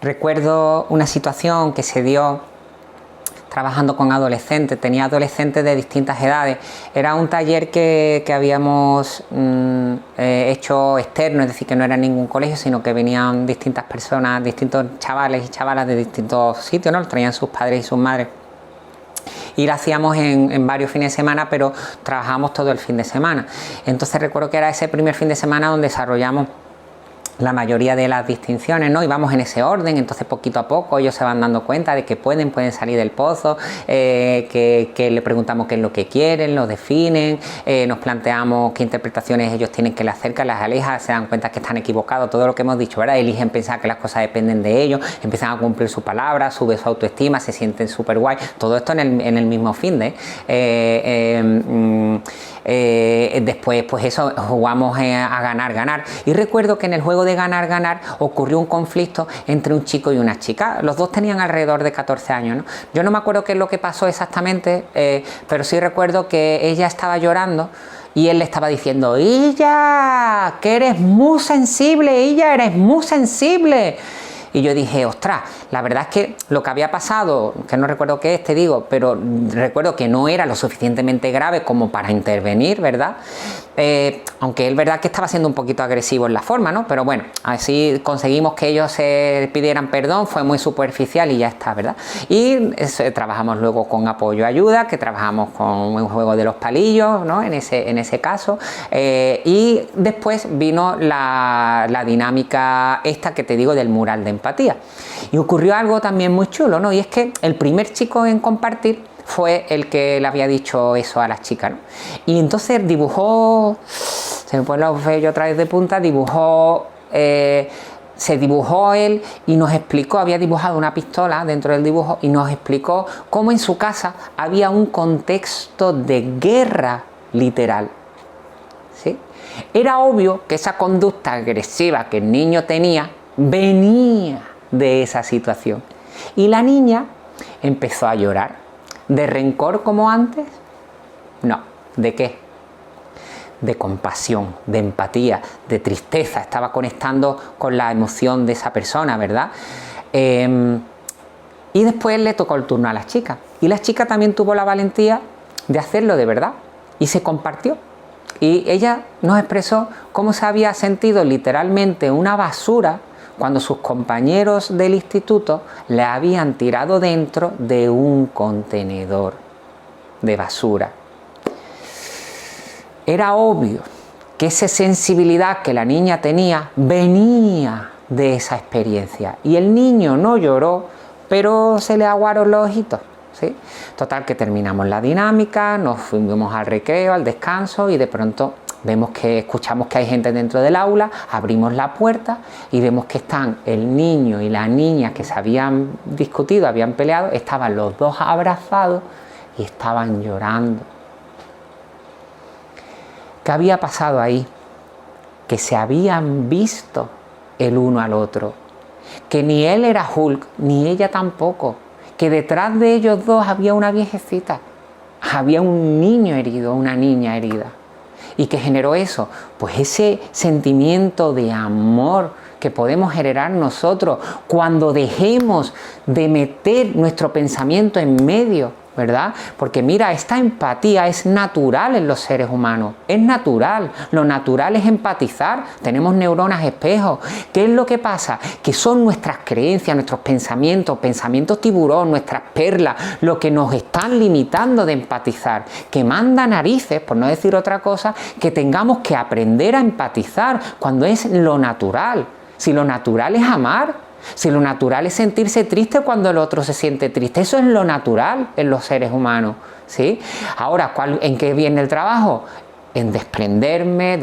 Recuerdo una situación que se dio trabajando con adolescentes, tenía adolescentes de distintas edades. Era un taller que habíamos hecho externo, es decir, que no era ningún colegio, sino que venían distintas personas, distintos chavales y chavalas de distintos sitios, ¿no? Traían sus padres y sus madres. Y lo hacíamos en varios fines de semana, pero trabajábamos todo el fin de semana. Entonces recuerdo que era ese primer fin de semana donde desarrollamos la mayoría de las distinciones, ¿no? Y vamos en ese orden. Entonces poquito a poco ellos se van dando cuenta de que pueden salir del pozo, que le preguntamos qué es lo que quieren, lo definen, nos planteamos qué interpretaciones ellos tienen, que le acercan, las aleja, se dan cuenta que están equivocados, todo lo que hemos dicho, ¿verdad? Eligen pensar que las cosas dependen de ellos, empiezan a cumplir su palabra, sube su autoestima, se sienten súper guay, todo esto en el mismo fin de después pues eso, jugamos a ganar. Y recuerdo que en el juego de ganar ocurrió un conflicto entre un chico y una chica. Los dos tenían alrededor de 14 años, ¿no? Yo no me acuerdo qué es lo que pasó exactamente, pero sí recuerdo que ella estaba llorando y él le estaba diciendo: ¡Ella! ¡Que eres muy sensible! ¡Ella, eres muy sensible! Y yo dije, ostras, la verdad es que lo que había pasado, que no recuerdo qué es, te digo, pero recuerdo que no era lo suficientemente grave como para intervenir, ¿verdad? Aunque es verdad que estaba siendo un poquito agresivo en la forma, ¿no? Pero bueno, así conseguimos que ellos se pidieran perdón, fue muy superficial y ya está, ¿verdad? Y trabajamos luego con apoyo ayuda, que trabajamos con un juego de los palillos, ¿no? En ese caso. Y después vino la dinámica esta que te digo del mural de empatía. Y ocurrió algo también muy chulo, ¿no? Y es que el primer chico en compartir fue el que le había dicho eso a las chicas, ¿no? Y entonces dibujó, se me ponen los vellos otra vez de punta, se dibujó él y nos explicó, había dibujado una pistola dentro del dibujo y nos explicó cómo en su casa había un contexto de guerra literal, ¿sí? Era obvio que esa conducta agresiva que el niño tenía venía de esa situación. Y la niña empezó a llorar. ¿De rencor como antes? No. ¿De qué? De compasión, de empatía, de tristeza. Estaba conectando con la emoción de esa persona, ¿verdad? Y después le tocó el turno a las chicas. Y la chica también tuvo la valentía de hacerlo de verdad. Y se compartió. Y ella nos expresó cómo se había sentido literalmente una basura cuando sus compañeros del instituto le habían tirado dentro de un contenedor de basura. Era obvio que esa sensibilidad que la niña tenía venía de esa experiencia. Y el niño no lloró, pero se le aguaron los ojitos, ¿sí? Total, que terminamos la dinámica, nos fuimos al recreo, al descanso, y de pronto escuchamos que hay gente dentro del aula, abrimos la puerta y vemos que están el niño y la niña que se habían discutido, habían peleado, estaban los dos abrazados y estaban llorando. ¿Qué había pasado ahí? Que se habían visto el uno al otro, que ni él era Hulk, ni ella tampoco, que detrás de ellos dos había una viejecita, había un niño herido, una niña herida. ¿Y qué generó eso? Pues ese sentimiento de amor que podemos generar nosotros cuando dejemos de meter nuestro pensamiento en medio, ¿verdad? Porque mira, esta empatía es natural en los seres humanos, es natural, lo natural es empatizar, tenemos neuronas espejo. ¿Qué es lo que pasa? Que son nuestras creencias, nuestros pensamientos tiburón, nuestras perlas, lo que nos están limitando de empatizar, que manda narices, por no decir otra cosa, que tengamos que aprender a empatizar cuando es lo natural. Si lo natural es amar, si lo natural es sentirse triste cuando el otro se siente triste, eso es lo natural en los seres humanos, ¿sí? Ahora, ¿en qué viene el trabajo? En desprenderme,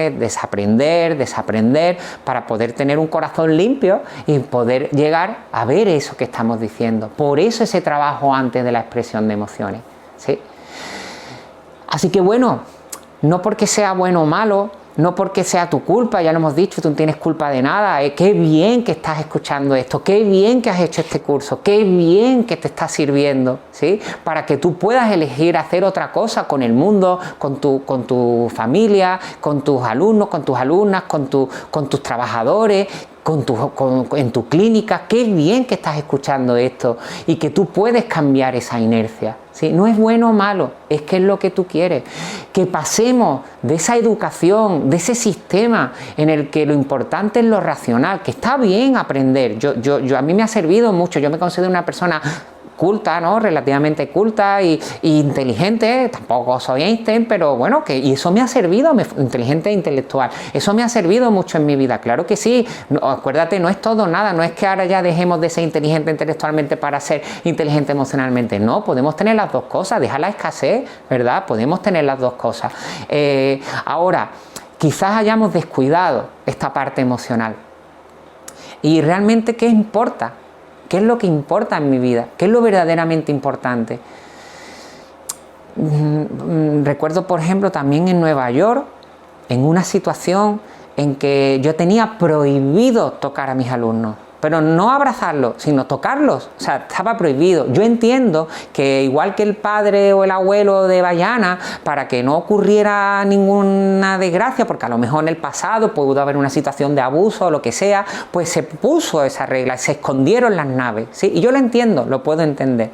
desaprender, para poder tener un corazón limpio y poder llegar a ver eso que estamos diciendo. Por eso ese trabajo antes de la expresión de emociones, ¿sí? Así que bueno, no porque sea bueno o malo, no porque sea tu culpa, ya lo hemos dicho, tú no tienes culpa de nada. Qué bien que estás escuchando esto, qué bien que has hecho este curso, qué bien que te está sirviendo, ¿sí? Para que tú puedas elegir hacer otra cosa con el mundo, con tu familia, con tus alumnos, con tus alumnas, con tus trabajadores. en tu clínica, qué bien que estás escuchando esto y que tú puedes cambiar esa inercia. ¿Sí? No es bueno o malo, es que es lo que tú quieres. Que pasemos de esa educación, de ese sistema en el que lo importante es lo racional, que está bien aprender. A mí me ha servido mucho, yo me considero una persona culta, ¿no? Relativamente culta y inteligente, tampoco soy Einstein, pero bueno, y eso me ha servido, inteligente e intelectual, eso me ha servido mucho en mi vida, claro que sí. Acuérdate, no es todo nada, no es que ahora ya dejemos de ser inteligente intelectualmente para ser inteligente emocionalmente, no, podemos tener las dos cosas, deja la escasez, ¿verdad? Podemos tener las dos cosas. Ahora, quizás hayamos descuidado esta parte emocional. Y realmente, ¿qué importa? ¿Qué es lo que importa en mi vida? ¿Qué es lo verdaderamente importante? Recuerdo, por ejemplo, también en Nueva York, en una situación en que yo tenía prohibido tocar a mis alumnos. Pero no abrazarlos, sino tocarlos. O sea, estaba prohibido. Yo entiendo que igual que el padre o el abuelo de Bayana, para que no ocurriera ninguna desgracia, porque a lo mejor en el pasado pudo haber una situación de abuso o lo que sea, pues se puso esa regla, se escondieron las naves, ¿sí? Y yo lo entiendo, lo puedo entender.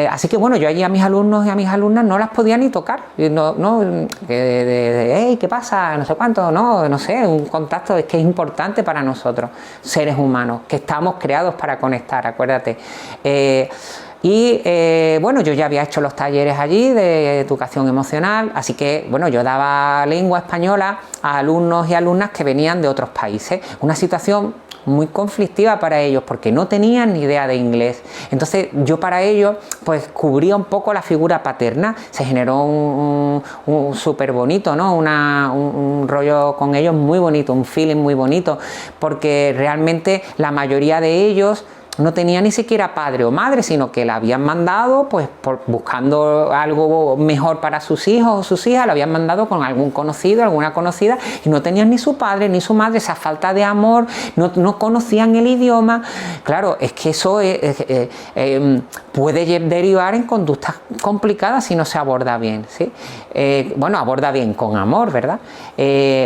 Así que bueno, yo allí a mis alumnos y a mis alumnas no las podía ni tocar. Hey, ¿qué pasa? No sé cuánto, no sé, un contacto es que es importante para nosotros, seres humanos, que estamos creados para conectar, acuérdate. Bueno, yo ya había hecho los talleres allí de educación emocional, así que bueno, yo daba lengua española a alumnos y alumnas que venían de otros países. Una situación muy conflictiva para ellos porque no tenían ni idea de inglés. Entonces yo para ellos pues cubría un poco la figura paterna. Se generó un súper bonito, ¿no? Un rollo con ellos muy bonito, un feeling muy bonito, porque realmente la mayoría de ellos no tenía ni siquiera padre o madre, sino que la habían mandado, pues buscando algo mejor para sus hijos o sus hijas, la habían mandado con algún conocido, alguna conocida, y no tenían ni su padre ni su madre, esa falta de amor, no conocían el idioma. Claro, es que eso puede derivar en conductas complicadas si no se aborda bien, ¿sí? Bueno, aborda bien con amor, ¿verdad?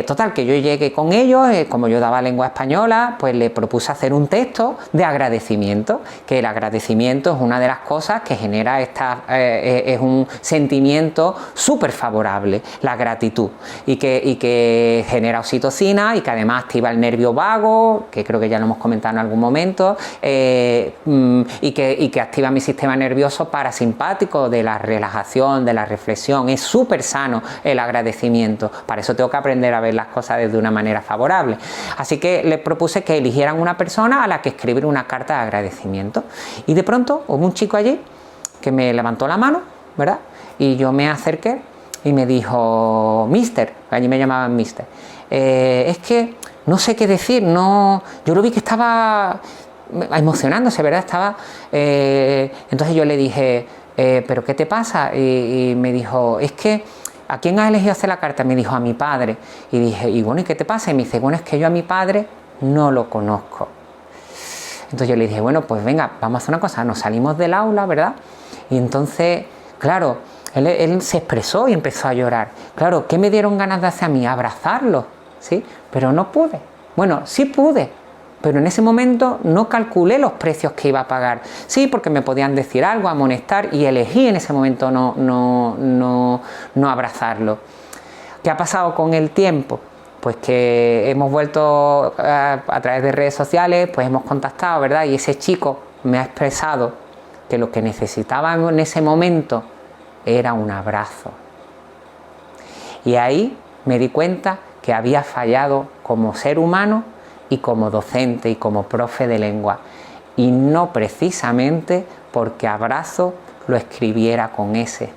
Total, que yo llegué con ellos, como yo daba lengua española, pues le propuse hacer un texto de agradecimiento, que el agradecimiento es una de las cosas que genera es un sentimiento súper favorable, la gratitud, y que genera oxitocina y que además activa el nervio vago, que creo que ya lo hemos comentado en algún momento, y que activa mi sistema nervioso parasimpático, de la relajación, de la reflexión. Es súper sano el agradecimiento, para eso tengo que aprender a ver las cosas desde una manera favorable. Así que les propuse que eligieran una persona a la que escribir una carta de agradecimiento, y de pronto hubo un chico allí que me levantó la mano, ¿verdad? Y yo me acerqué y me dijo, Mister, allí me llamaban Mister, es que no sé qué decir, yo lo vi que estaba emocionándose, ¿verdad? Entonces yo le dije, ¿pero qué te pasa? Y me dijo, es que ¿a quién has elegido hacer la carta? Me dijo, a mi padre. Y dije, y bueno, ¿y qué te pasa? Y me dice, bueno, es que yo a mi padre no lo conozco. Entonces yo le dije, bueno, pues venga, vamos a hacer una cosa, nos salimos del aula, ¿verdad? Y entonces, claro, él se expresó y empezó a llorar. Claro, ¿qué me dieron ganas de hacer a mí? Abrazarlo, ¿sí? Pero no pude. Bueno, sí pude, pero en ese momento no calculé los precios que iba a pagar. Sí, porque me podían decir algo, amonestar, y elegí en ese momento no abrazarlo. ¿Qué ha pasado con el tiempo? Pues que hemos vuelto a través de redes sociales, pues hemos contactado, ¿verdad? Y ese chico me ha expresado que lo que necesitaba en ese momento era un abrazo. Y ahí me di cuenta que había fallado como ser humano y como docente y como profe de lengua. Y no precisamente porque abrazo lo escribiera con S.